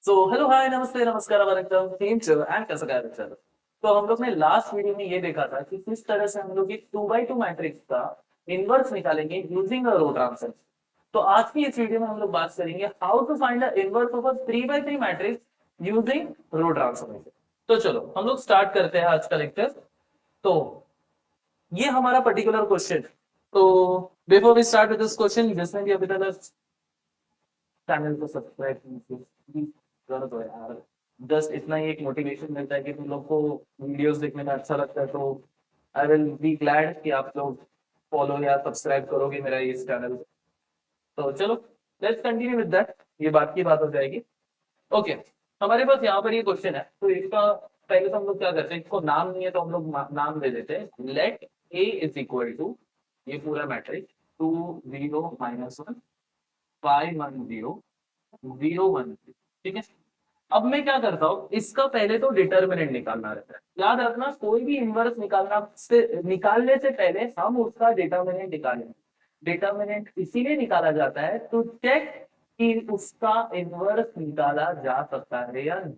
So hello hi नमस्ते नमस्कार वरकम same चलो एंड कैसा कर रहे चलो। तो हम लोग ने लास्ट वीडियो में ये देखा था कि किस तरह से हम लोग एक 2x2 मैट्रिक्स का इनवर्स निकालेंगे यूजिंग अ रो ट्रांसफॉर्म। तो आज की इस वीडियो में हम लोग बात करेंगे how to find the inverse of a 3x3 matrix using row transformation. तो चलो हम लोग स्टार्ट करते हैं आज का लेक्चर। तो ये हमारा पर्टिकुलर क्वेश्चन। तो before we start with this question जिसमें भी अभी तक चैनल को सब्सक्राइब कर दो यार। जस्ट इतना ही एक मोटिवेशन मिलता है कि तुम लोग को वीडियोस देखने में अच्छा लगता है, तो आई विल बी ग्लैड कि आप लोग फॉलो या सब्सक्राइब करोगे मेरा इस चैनल। तो चलो लेट्स कंटिन्यू विद दैट, ये बात की बात हो जाएगी। ओके हमारे पास यहाँ पर ये क्वेश्चन है, तो इसका पहले तो हम लोग क्या करते हैं, इसको नाम नहीं है तो हम लोग नाम दे देते हैं। Let A is equal to ये पूरा मैट्रिक्स 2 0 -1 5 1 0 0 1, ठीक है। अब मैं क्या करता हूँ, इसका पहले तो डिटर्मिनेंट निकालना रहता है। याद रखना कोई भी इनवर्स निकालने से पहले हम उसका डिटर्मिनेंट निकालेंगे। डिटर्मिनेंट इसीलिए निकाला जाता है टू चेक कि उसका इनवर्स निकाला जा सकता है या नहीं।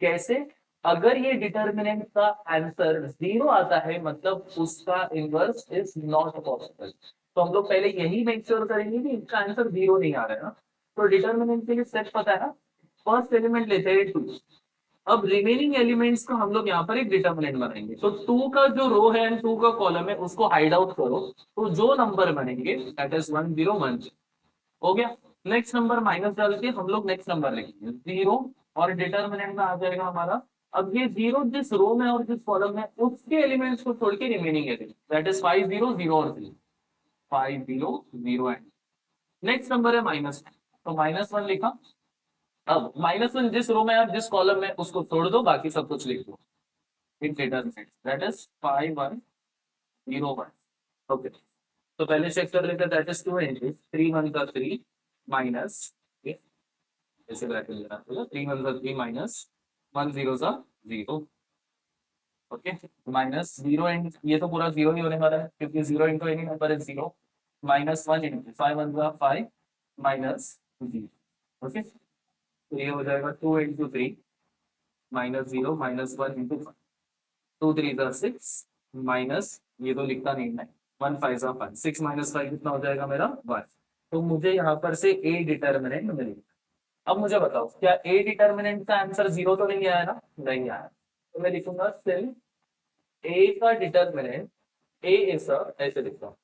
कैसे? अगर ये डिटर्मिनेंट का आंसर 0 आता है मतलब उसका इनवर्स इज नॉट पॉसिबल। तो हम लोग पहले यही मेक श्योर करेंगे कि इसका आंसर 0 नहीं आ रहा है ना। तो डिटर्मिनेंट के लिए सेट पता है ना। फर्स्ट एलिमेंट लेते हैं 2। अब रिमेनिंग एलिमेंट्स का हम लोग यहाँ पर एक डिटर्मिनेंट बनाएंगे। तो 2 का जो रो है एंड 2 का कॉलम है उसको हाइड आउट करो, तो जो नंबर बनेंगे दैट इज 1 0 1 हो गया। नेक्स्ट नंबर माइनस डाल के हम लोग नेक्स्ट नंबर लिखेंगे 0 और डिटर्मिनेंट में आ जाएगा हमारा। अब ये 0 जिस रो में और जिस कॉलम में उसके एलिमेंट्स को छोड़ के रिमेनिंग एलिमेंट दैट इज 5 0 0 और 3 5 0 0 एंड नेक्स्ट नंबर है -1, तो -1 लिखा। अब -1 जिस रो में है जिस कॉलम में उसको छोड़ दो, बाकी सब कुछ लिख दो। It determinant that is 5 1 0 1। Okay तो पहले चेक कर लेते हैं दैट इज 2 इंटू 3 1 का 3 माइनस ऐसे ब्रैकेट लेना है 3 1 का 3 माइनस 1 0 का 0। ओके माइनस 0 एंड ये तो पूरा 0 ही होने वाला है क्योंकि 0 into any number is 0। -1 into 5 1 का 5 माइनस 0। ओके तो ये हो जाएगा 2 इंटू 3 -0 -1 इंटू 2 3 6 माइनस ये तो लिखता नहीं है 1 5 5 6 -5 कितना हो जाएगा मेरा 1। तो मुझे यहाँ पर से ए डिटर्मिनेंट मिलेगा। अब मुझे बताओ क्या ए डिटर्मिनेंट का आंसर 0 तो नहीं आया ना। नहीं आया तो मैं लिखूंगा सिर्फ ए का डिटर्मिनेंट ए इज ऐसे लिखता हूँ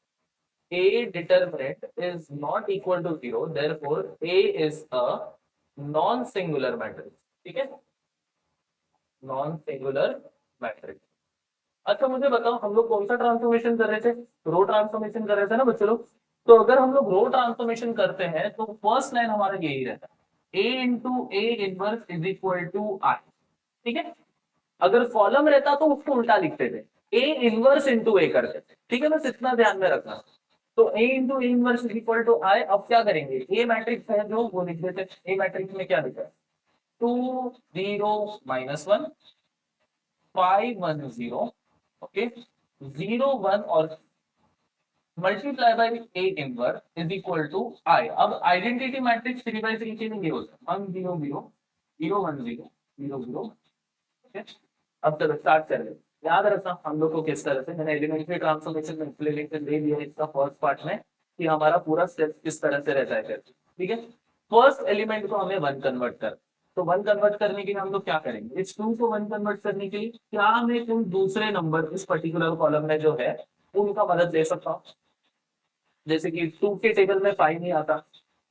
A determinant is not equal to 0 therefore A is a non singular matrix. ठीक है नॉन सिंगुलर मैट्रिक्स। अच्छा मुझे बताओ हम लोग कौन सा ट्रांसफॉर्मेशन कर रहे थे। रो ट्रांसफॉर्मेशन कर रहे थे ना बच्चे लोग। तो अगर हम लोग रो ट्रांसफॉर्मेशन करते हैं तो फर्स्ट लाइन हमारा यही रहता है a into a inverse is equal to I. ठीक है अगर कॉलम रहता तो उसको उल्टा लिखते थे ए इनवर्स इंटू ए करते थे। ठीक है बस इतना ध्यान में रखना। तो a into a inverse is equal to I. अब क्या करेंगे ए मैट्रिक्स है जो वो लिख देते। ए मैट्रिक्स में क्या लिखा है 2 0 -1 5 1 0। ओके 0 1 और multiply by a inverse is equal to I. अब आइडेंटिटी मैट्रिक्स 3 by 3 के लिए होता है 1 0 0 0 1 0 0 0। ठीक है अब चलो स्टार्ट कर ले। याद रखना हम लोग को किस तरह से मैंने एलिमेंट्री ट्रांसफॉर्मेशन में एक्सप्लेनेशन दे दिया इसका फर्स्ट पार्ट में कि हमारा पूरा स्टेप किस तरह से रहता है फिर। ठीक है फर्स्ट एलिमेंट को हमें 1 कन्वर्ट कर। तो 1 कन्वर्ट करने के लिए हम लोग क्या करेंगे इस 2 को 1 कन्वर्ट करने के लिए क्या मैं उन दूसरे नंबर इस पर्टिकुलर कॉलम में जो है उनका मदद ले सकता हूँ। जैसे कि 2 के टेबल में 5 नहीं आता,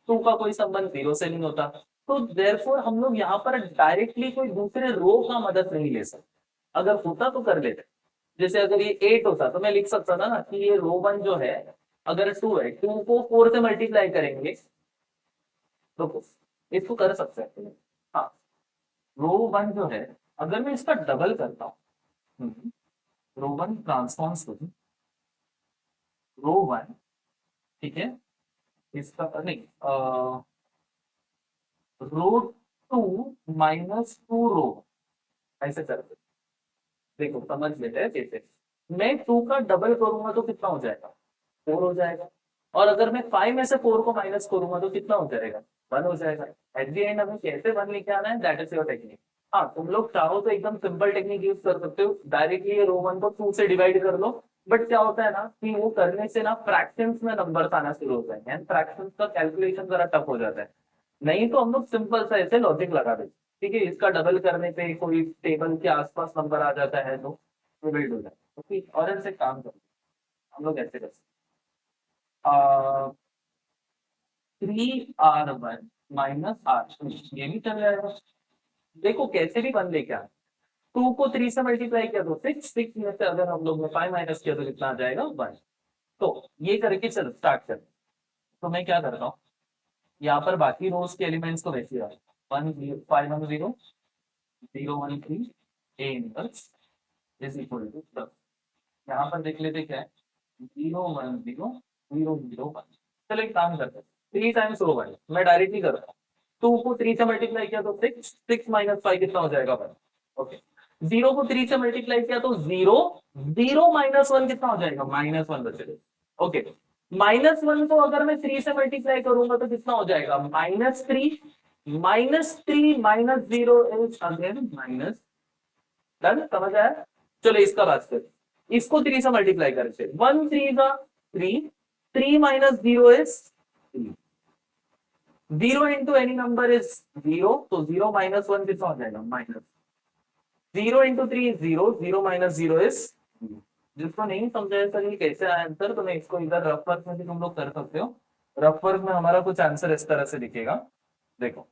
2 का कोई संबंध 0 से नहीं होता। तो देयरफॉर हम लोग यहाँ पर डायरेक्टली कोई दूसरे रो का मदद नहीं ले सकते। अगर होता तो कर लेते। जैसे अगर ये 8 होता तो मैं लिख सकता था ना कि ये रो 1 जो है अगर 2 है 2 को 4 से मल्टीप्लाई करेंगे तो इसको कर सकते हैं। हाँ रो 1 जो है अगर मैं इसका डबल करता हूँ रो 1 ट्रांसफॉर्म्स रो 1। ठीक है इसका नहीं रो 2 -2 रो ऐसे करते। देखो समझ लेते हैं कैसे। मैं 2 का डबल करूंगा तो कितना हो जाएगा 4 हो जाएगा। और अगर मैं 5 में से 4 को माइनस करूंगा तो कितना हो जाएगा वन हो जाएगा। एट द एंड हमें कैसे वन लेके आना है, दैट इज योर टेक्निक। हाँ, तुम लोग चाहो तो एकदम सिंपल टेक्निक यूज कर सकते हो, डायरेक्टली रो वन को टू से डिवाइड कर लो। बट क्या होता है ना कि वो करने से ना फ्रैक्शंस में नंबर्स आना शुरू हो जाएंगे एंड फ्रैक्शंस का कैलकुलेशन जरा टफ हो जाता है। नहीं तो हम लोग सिंपल सा ऐसे लॉजिक लगा देते, ठीक है, इसका डबल करने पे कोई टेबल के आसपास नंबर आ जाता है तो डिवाइड हो जाता है। ठीक, और ऐसे काम करते हैं। हम लोग ऐसे करते हैं, 3R1 माइनस R2, ये भी चल जाएगा। देखो कैसे भी वन लेके आ, टू को थ्री से मल्टीप्लाई किया तो सिक्स, सिक्स में से अगर हम लोग ने फाइव माइनस किया तो कितना आ जाएगा, वन। तो ये करके चलो स्टार्ट कर। तो मैं क्या करता हूँ, यहाँ पर बाकी रोज के एलिमेंट्स को वैसे रहा, 1 0 5 1 0 0 1 3 A inverse is equal to, यहाँ पर देख लेते क्या है, 0 1 0 0 0 1। चलो एक काम करते हैं, थ्री टाइम्स रो वन मैं डायरेक्टली करता हूँ। टू को थ्री से मल्टीप्लाई किया तो सिक्स, सिक्स माइनस फाइव कितना हो जाएगा, वन। ओके, जीरो को थ्री से मल्टीप्लाई किया तो जीरो, जीरो माइनस वन कितना हो जाएगा, माइनस वन बचेगा। ओके, माइनस वन को अगर मैं थ्री से मल्टीप्लाई करूंगा तो कितना हो जाएगा, -3, -3 minus zero is again minus. Done, समझ आया। चलो इसका बात करें, इसको थ्री से मल्टीप्लाई करते, वन थ्री का three, three minus zero is three, zero into any number is zero, तो जीरो माइनस वन कितना हो जाएगा, minus. Zero into three is zero, zero minus zero is. जिसको नहीं समझा सर ये कैसे आया आंसर, तो मैं इसको इधर रफ वर्क में भी तुम लोग कर सकते हो। रफ वर्क में हमारा कुछ आंसर इस तरह से दिखेगा। देखो,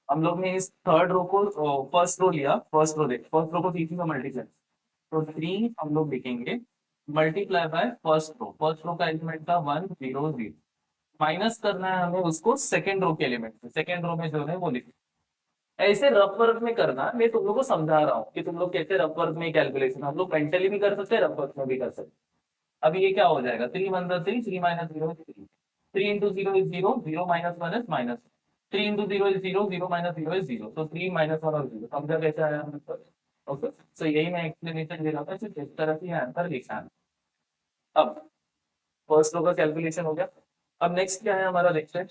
हम लोग ने इस थर्ड रो को फर्स्ट रो लिया, फर्स्ट रो देख, फर्स्ट रो को तीसरी में मल्टीप्लाई, तो थ्री हम लोग लिखेंगे multiply by first row, first row का एलिमेंट था 1 0 0, माइनस करना है हमें उसको सेकंड रो के एलिमेंट से, सेकंड रो में जो है वो लिख। ऐसे रफ वर्क में करना, मैं तुम लोग को समझा रहा हूँ कि तुम लोग कैसे रफ वर्क में कैलकुलेशन हम लोग मेंटली भी कर सकते हैं, रफ वर्क में भी कर सकते हैं। अभी ये क्या हो जाएगा, three one three, three minus zero is three, three into zero is zero, zero minus one is minus, three into zero is zero, zero minus zero is zero, तो थ्री माइनस वन और zero, समझा कैसे आया answer. Okay, सो यही मैं explanation दे रहा था, सिर्फ इस तरह से आंसर लिखा है। अब फर्स्ट रो का कैलकुलेशन हो गया, अब नेक्स्ट क्या है हमारा, देखते हैं,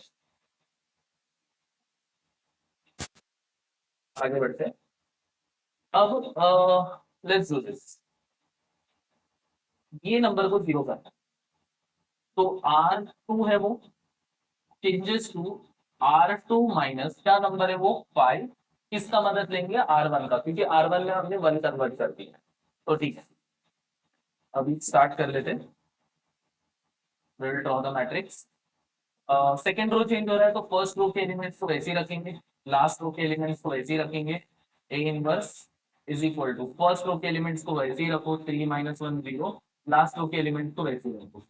आगे बढ़ते हैं। अब लेट्स डू दिस, ये नंबर को जीरो करना है। तो R2 है वो, चेंजेस टू R2 माइनस क्या नंबर है वो, 5। किसका मदद लेंगे, R1 का, क्योंकि R1 में हमने वन कन्वर्ट कर दिया। तो ठीक है, अभी स्टार्ट कर लेते हैं, will draw the matrix. Second row change हो रहा है तो फर्स्ट रो के एलिमेंट्स को वैसे ही रखेंगे, लास्ट रो के एलिमेंट्स को वैसे ही रखेंगे। A inverse is equal to, first row के एलिमेंट्स को वैसे ही रखो, 3 - 1 0, लास्ट रो के एलिमेंट को वैसे ही रखो।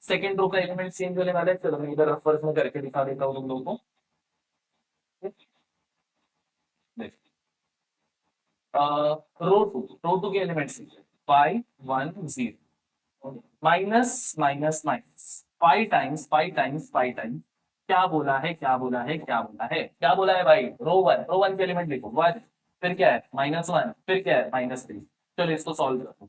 सेकेंड रो का एलिमेंट चेंज होने वाला है, चलो मैं इधर फर्स्ट में करके दिखा देता हूँ तुम लोगों को। रो टू के elements 5 1 0, minus minus minus, 5 times 5 times 5 times, क्या बोला है, क्या बोला है, क्या बोला है, क्या बोला है भाई, रो वन के एलिमेंट लिखो, वन, फिर क्या है -1, फिर क्या है -3। चलो इसको सॉल्व करो,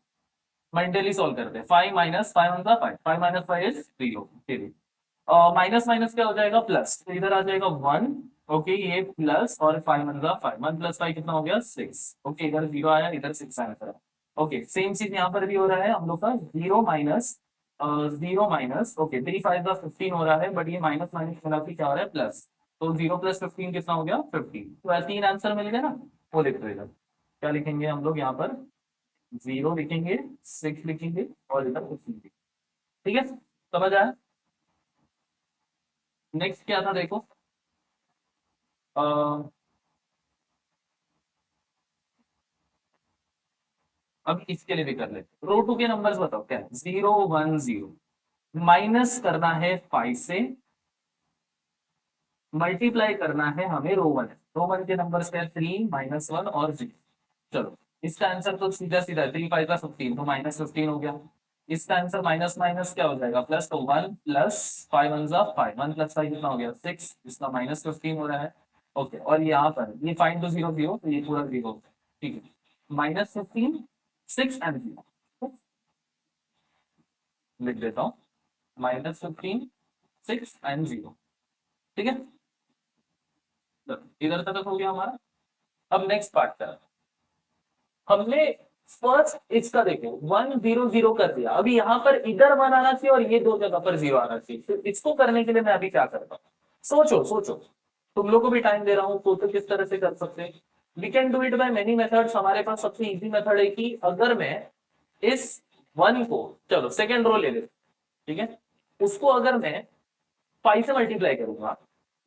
मेंटली सॉल्व करते हैं, 5 - 5 = 5, 5 - 5 इज 0। माइनस माइनस क्या हो जाएगा, प्लस, तो इधर आ जाएगा 1। ओके, ये प्लस, और 5 × 5, 1 + 5 कितना हो गया, 6। ओके, इधर 0 आया, इधर 6 आया था। ओके, सेम चीज यहाँ पर भी हो रहा है हम लोग का, 0 - 0 - ओके, 3 × 5 = 15 हो रहा है, बट ये माइनस माइनस मिला के क्या हो रहा है, प्लस। तो 0 + 15 कितना हो गया, 15। तो तीन आंसर मिल गए ना, वो लिख दो इधर। क्या लिखेंगे हम लोग यहाँ पर, 0 लिखेंगे, 6 लिखेंगे, और इधर 15। ठीक है, समझ आया। नेक्स्ट क्या था देखो, अ, अब इसके लिए भी कर लेते, रो टू के नंबर्स बताओ क्या है, 0 1 0, माइनस करना है 5 से, मल्टीप्लाई करना है हमें रो वन के नंबर्स क्या है, 3 - 1 और 0। चलो इसका आंसर तो सीधा सीधा 3 × 5 = 15, तो -15 हो गया। इसका आंसर माइनस माइनस क्या हो जाएगा, प्लस, तो 1 + 5 × 1 = 5, 1 + 5 कितना हो गया, 6, इसका -15 हो रहा है। ओके, और यहाँ पर ये फाइंड टू 0 0, तो ये पूरा 0, ठीक है, -15, 6 एंड 0, लिख देता हूँ, -15, 6 एंड 0। ठीक है, इधर तक हो गया हमारा। अब नेक्स्ट पार्ट करा, हमने फर्स्ट इसका देखो 1 0 0 कर दिया, अभी यहाँ पर इधर 1 आना चाहिए और ये दो जगह पर 0 आना चाहिए। तो इसको करने के लिए मैं अभी क्या करता हूँ, सोचो सोचो, तुम लोग को भी टाइम दे रहा हूँ, तो किस तरह से कर सकते हैं। We can do it by many methods. हमारे पास सबसे इजी मेथड है कि अगर मैं इस 1 को, चलो सेकेंड रो ले लेते, ठीक है, उसको अगर मैं 5 से मल्टीप्लाई करूंगा,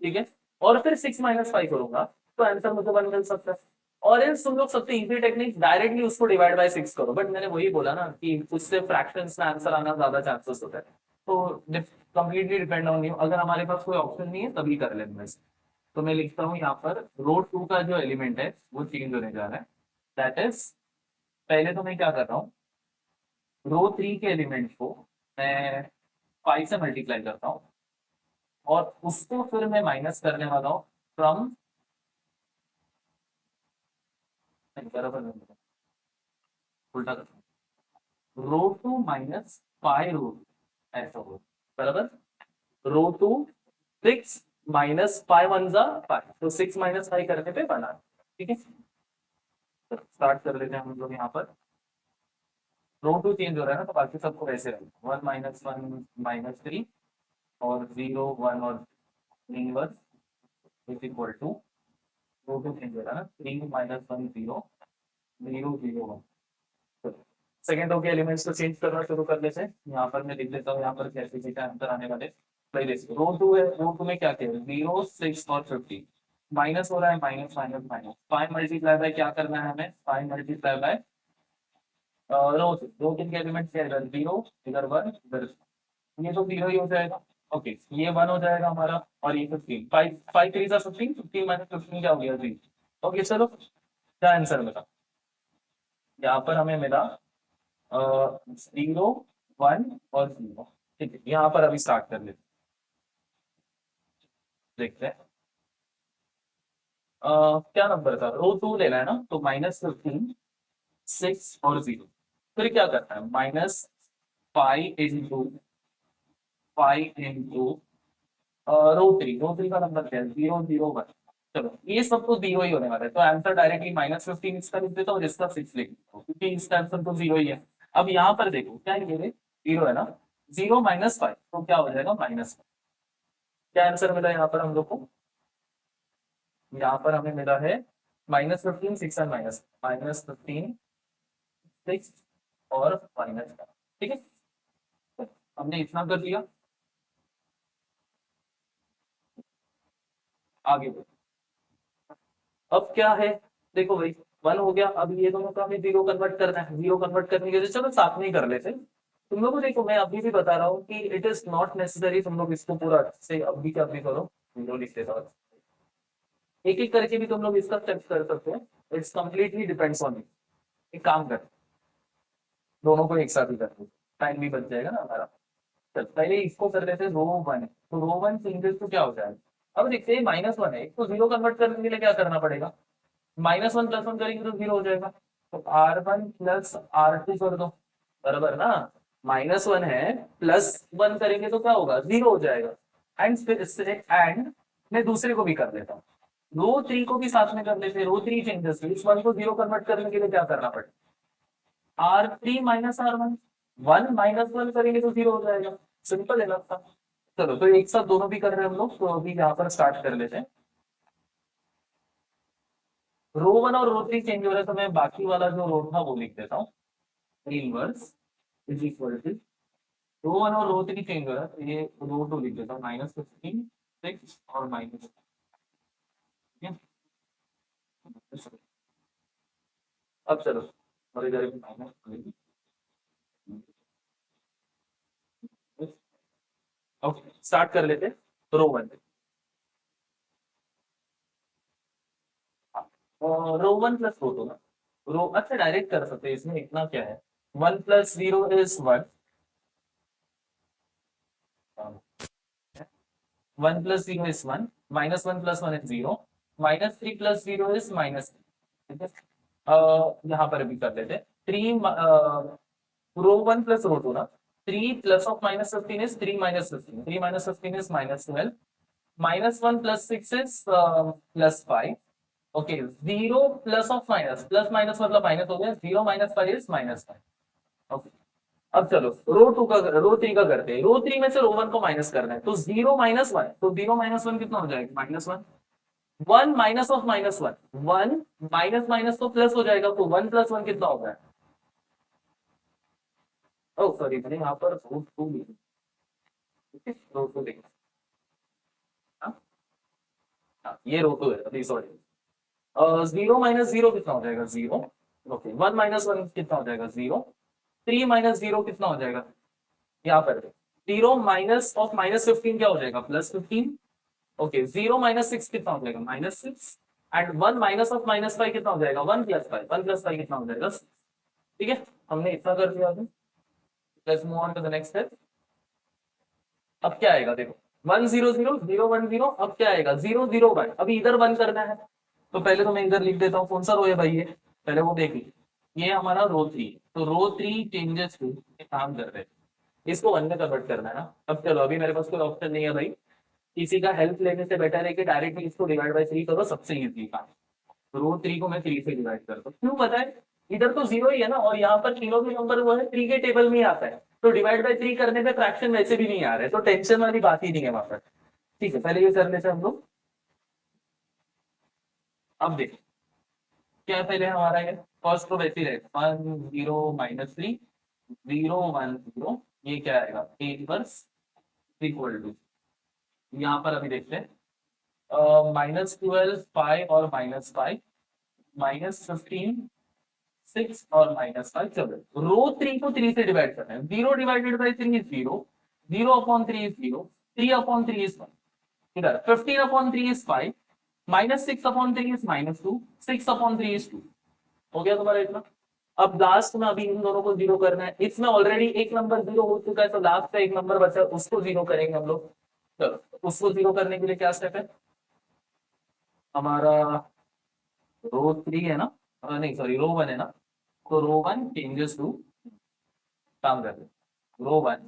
ठीक है, और फिर 6 - 5 करूंगा, तो आंसर मुझे 1 मिल सकता है। और इन तुम लोग सबसे इजी टेक्निक डायरेक्टली उसको डिवाइड बाय 6 करो, बट मैंने वही बोला ना कि उससे फ्रैक्शंस में आंसर आना ज्यादा चांसेस होता है। तो कंप्लीटली डिपेंड ऑन यू, अगर हमारे पास कोई ऑप्शन नहीं है तभी कर लेंगे। तो मैं लिखता हूँ यहाँ पर रो 2 का जो एलिमेंट है वो चेंज होने जा रहा है, दैट इज, पहले तो मैं क्या कर रहा हूँ, रो 3 के एलिमेंट को मैं 5 से मल्टीप्लाई करता हूँ और उसको फिर मैं माइनस करने वाला हूँ फ्रॉम, बराबर नहीं, उल्टा करता हूँ, रो 2 माइनस 5 रो 2, ऐसा हो, बराबर। रो 2 6 - 5 1 जा 5, तो 6 - 5 करने पे बना, ठीक है। स्टार्ट कर लेते हैं हम लोग यहाँ पर। रो 2 चेंज हो रहा है ना, तो बाकी सबको वैसे रहेगा, 1 - 1 -3 और 0 1 और inverse is equal to, row 2 change हो रहा है ना, 3 - 1 0 0 0 1। सेकेंड रो के एलिमेंट्स को चेंज करना शुरू कर लेते हैं। यहाँ पर मैं लिख देता हूँ, यहाँ पर कैसे कैसे आंसर आने वाले। पहले रो 2 है, रो 2 में क्या किया, 0 6 और 50, माइनस हो रहा है, minus minus minus, 5 multiply by क्या करना है हमें, 5 मल्टीप्लाई बाय रो 3 के एलिमेंट्स क्या है, 0 इधर 1 इधर, ये तो 0 ही हो जाएगा। ओके, ये 1 हो जाएगा हमारा, और ये 15, 5 5 3 15, 15 माइनस 15 क्या हो गया, 0। ओके चलो, क्या आंसर मिला, यहाँ पर हमें मिला 0 1 और 0, ठीक है। यहाँ पर अभी स्टार्ट कर लेते, देखते हैं क्या नंबर था, रो 2 लेना है ना, तो -15 6 और 0, फिर क्या करना है, -5 इंटू रो 3 का नंबर क्या है, 0 0 1। चलो ये सब तो 0 ही होने वाला है, तो आंसर डायरेक्टली -15 इसका लिख देता हूँ और इसका 6 लिख देता हूँ, क्योंकि इसका आंसर तो 0 ही है। अब यहाँ पर देखो क्या है, ये 0 है ना, 0 - 5 तो क्या हो जाएगा, -5। क्या आंसर मिला यहाँ पर हम लोग को, यहाँ पर हमें मिला है -15 6 एंड -15 6 और माइनस, ठीक है, हमने इतना कर लिया। आगे बढ़ो। अब क्या है, देखो भाई 1 हो गया, अब ये दोनों का हमें 0 कन्वर्ट करना है, 0 कन्वर्ट करने के लिए चलो साथ में ही कर लेते हैं। तुम लोगों को देखो, मैं अभी भी बता रहा हूँ कि इट इज नॉट नेसेसरी तुम लोग इसको पूरा से अभी क्या अभी करो, 0 लिख देता हूँ, एक एक करके भी तुम लोग इसका स्टेप्स कर सकते हो, it's completely depends on you. एक काम कर, दोनों को एक साथ ही कर दो, टाइम भी बच जाएगा ना हमारा। चल पहले इसको कर लेते हैं, रो 1 है, तो रो 1 चेंजेस तो क्या हो जाएगा, अब देखते हैं -1 है, इसको 0 कन्वर्ट करने के लिए क्या करना पड़ेगा, -1 + 1 करेंगे तो 0 हो जाएगा, तो R1 + R2 कर दो, बराबर ना। -1 है, +1 करेंगे तो क्या होगा, 0 हो जाएगा। एंड फिर इससे एंड मैं दूसरे को भी कर लेता हूँ, रो 3 को भी साथ में कर लेते हैं, रो 3 चेंजेस, इस 1 को 0 कन्वर्ट करने के लिए क्या करना पड़ेगा, R3 - R1, 1 - 1 करेंगे तो 0 हो जाएगा, सिंपल है लगता। चलो तो एक साथ दोनों भी कर रहे हैं हम लोग, तो अभी यहाँ पर स्टार्ट कर लेते हैं। रो 1 और रो 3 चेंज हो रहा है, तो मैं बाकी वाला जो रो था वो लिख देता हूँ, inverse is equal to, row 1 और रो 3 चेंज हो रहा है, तो ये रो 2 लिख देता हूँ, -15 6 और माइनस, ठीक है। अब चलो, और इधर भी माइनस, ओके स्टार्ट कर लेते हैं रो 1। रो 1 + रो 2 ना, रो, अच्छा डायरेक्ट कर सकते हैं, इसमें इतना क्या है, 1 + 0 इज 1, 1 + 0 is 1, -1 + 1 is 0, -3 + 0 is -3, ठीक है। यहाँ पर भी कर लेते हैं 3, रो 1 + रो 2 ना, 3 + of -15 is 3 - 15, 3 - 15 is -12, -1 + 6 is +5. Okay, 0 plus of minus, plus minus मतलब माइनस हो गया, 0 - 5 इज -5. ओके, अब चलो रो 3 का करते हैं। रो 3 में से रो 1 को माइनस करना है, तो 0 - 1, तो 0 - 1 कितना हो जाएगा? -1. 1 माइनस ऑफ -1, 1 माइनस माइनस तो प्लस हो जाएगा, तो 1 + 1 कितना होगा? ओ सॉरी, मैंने यहाँ पर √2 लिखा, √2 लिखा। हाँ ये √2 है, अभी सॉरी। 0 - 0 कितना हो जाएगा? 0. ओके, 1 - 1 कितना हो जाएगा? 0. 3 - 0 कितना हो जाएगा? यहाँ पर 0 माइनस ऑफ -15 क्या हो जाएगा? +15. ओके, 0 - 6 कितना हो जाएगा? -6. एंड 1 माइनस ऑफ -5 कितना हो जाएगा? 1 + 5. 1 + 5 कितना हो जाएगा? 6. ठीक है, हमने इतना कर दिया अभी। Let's move on to the next step. अब क्या आएगा देखो, 1 0 0 0 1 0. अब क्या आएगा? 0 0 1. अभी इधर 1 करना है, तो पहले तो मैं इधर लिख देता हूँ। कौन सा रो है भाई ये? पहले वो देख ली, ये हमारा रो 3, तो रो 3 चेंजेस टू काम कर रहे हैं, इसको 1 में कन्वर्ट करना है ना। अब चलो, अभी मेरे पास कोई ऑप्शन नहीं है भाई, किसी का हेल्प लेने से बेटर है कि डायरेक्टली इसको डिवाइड बाय 3 करो, सबसे इजी काम। रो 3 को मैं 3 से डिवाइड करता हूँ, क्यों पता है? इधर तो 0 ही है ना, और यहाँ पर तीनों भी नंबर वो है 3 के टेबल में ही आता है, तो डिवाइड बाय 3 करने पे फ्रैक्शन वैसे भी नहीं आ रहे, तो टेंशन वाली बात ही नहीं है वहां पर। ठीक है, पहले ये करने से हम लोग। अब देखो क्या है, पहले हमारा ये फर्स्ट तो वैसे ही रहेगा, 1 0 -3 0 1 0, ये क्या आएगा? ए इनवर्स इक्वल टू, यहाँ पर अभी देखते हैं, -12 5 और -5, -15 6 और -5। चलो, रो 3 को 3 से डिवाइड करना है, 0 divided by 3 is 0, 0/3 is 0, 3/3 is 1, इधर 15/3 इज 5, -6/3 इज -2, 6/3 इज 2। हो गया तुम्हारा इतना। अब लास्ट में अभी इन दोनों को 0 करना है, इसमें ऑलरेडी एक नंबर 0 हो चुका है, तो लास्ट का एक नंबर बचा, उसको 0 करेंगे हम लोग। चलो, उसको 0 करने के लिए क्या स्टेप है हमारा? रो 3 है ना, नहीं सॉरी, रो 1 है ना, तो रो 1 चेंजेस टू, काम करते हैं, रो 1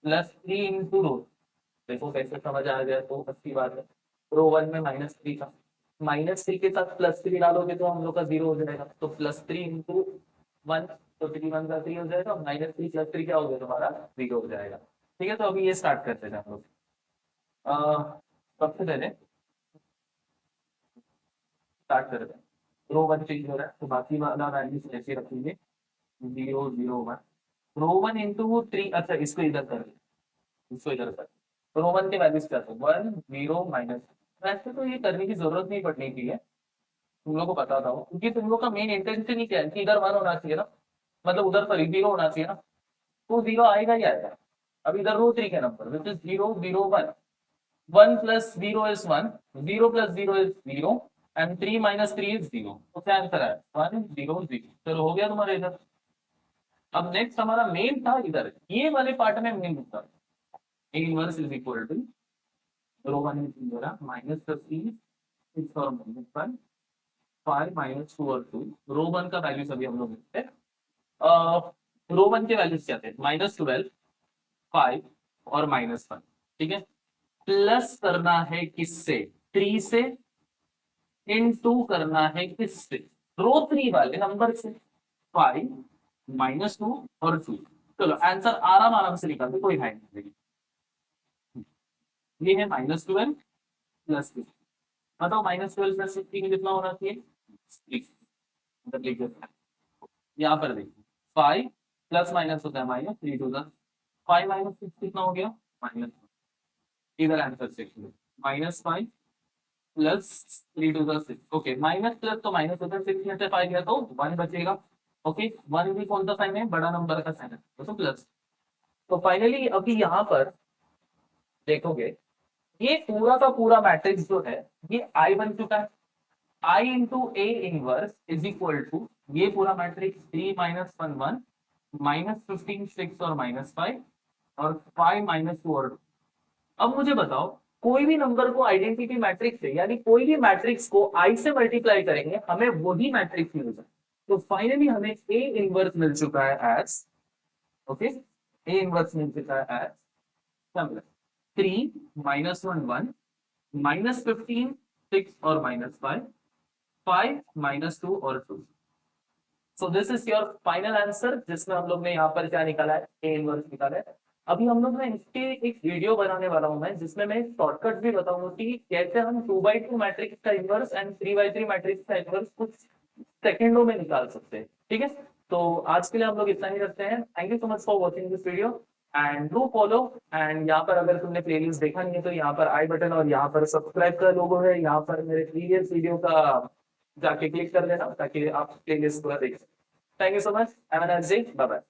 +3 इंटू रो, देखो कैसे समझ आ गया तो अच्छी बात है। रो 1 में -3 था, -3 के साथ +3 डालोगे तो हम लोग का 0 हो जाएगा, तो +3 इंटू 1, तो 3 1 का 3 हो जाएगा, -3 + 3 क्या हो गया तुम्हारा? 0 हो जाएगा। ठीक है, तो अभी ये स्टार्ट करते हैं हम लोग। सबसे पहले स्टार्ट करते हैं, रो 1 चेंज हो रहा है, तो बाकी वाला वैल्यूज ऐसे रखेंगे, 0 0 1, रो 1 इंटू 3, अच्छा इसको इधर कर, इसको इधर कर, रो 1 के वैल्यूज क्या थे? 1 0 माइनस। वैसे तो ये करने की जरूरत नहीं पड़नी चाहिए, तुम लोग को बताता हूँ, क्योंकि तुम लोग का मेन इंटेंशन ही क्या है कि इधर 1 होना चाहिए ना, मतलब उधर सॉरी 0 होना चाहिए ना, तो 0 आएगा ही आएगा। अब इधर रो 3 के number which is 0 0 1, 1 + 0 is 1, 0 + 0 is 0, and 3 - 3 is 0, तो क्या आंसर है? 1 0 0। चलो, हो गया तुम्हारा इधर। अब नेक्स्ट हमारा मेन था इधर, ये वाले पार्ट में मेन होता है, A inverse is equal to row 1 -15 6 और -1 5 -2 और 2, रो 1 का वैल्यूज अभी हम लोग देखते हैं। रो 1 के वैल्यूज क्या थे? -12 5 और -1। ठीक है, प्लस करना है किससे? 3 से, इनटू करना है किससे? रो 3 वाले नंबर से, 5 -2 और 2। चलो, आंसर आराम आराम से निकाल दो, कोई है नहीं। ये है -12 +15, बताओ -12 +15 कितना होना चाहिए? 6, मतलब लिख देते हैं, यहाँ पर देखिए 5 प्लस माइनस होता है माइनस, 3 टू 5 -6 कितना हो गया? -1। इधर आंसर देखिए, -5 plus 3 to 6। Okay, minus plus तो माइनस होता है, 6 में से 5 गया तो 1 बचेगा। ओके, 1 भी कौन सा साइन है? बड़ा नंबर का साइन है, तो प्लस। तो फाइनली अभी यहाँ पर देखोगे, ये पूरा का पूरा मैट्रिक्स जो है ये आई बन चुका है। I into a inverse is equal to, ये पूरा मैट्रिक्स 3 -1 1, -15 6 और -5, और 5 -2 और 2। अब मुझे बताओ, कोई भी नंबर को आइडेंटिटी मैट्रिक्स से, यानी कोई भी मैट्रिक्स को आई से मल्टीप्लाई करेंगे, हमें वही मैट्रिक्स मिलेगा। तो फाइनली हमें ए इनवर्स मिल चुका है एज, ओके, ए इनवर्स मिल चुका है एज 3 -1 1, -15, 6 और -5, 5, -2 और 2। So this is your final answer, जिसमें हम लोग ने यहाँ पर क्या निकाला है, ए इनवर्स निकाला है। अभी हम लोग ना इसके एक वीडियो बनाने वाला हूँ मैं, जिसमें मैं शॉर्टकट भी बताऊंगा कि कैसे हम 2x2 मैट्रिक्स का इनवर्स एंड 3x3 मैट्रिक्स का इनवर्स कुछ सेकंडों में निकाल सकते हैं। ठीक है, तो आज के लिए हम लोग इतना ही रखते हैं। Thank you so much for watching this video and do follow. And यहाँ पर अगर तुमने प्लेलिस्ट देखा नहीं है तो यहाँ पर आई बटन और यहाँ पर सब्सक्राइब का लोगो है, यहाँ पर मेरे प्रीवियस वीडियो का जाके क्लिक कर लेना ताकि आप प्लेलिस्ट पूरा देख सकें। Thank you so much, have a nice day, bye bye.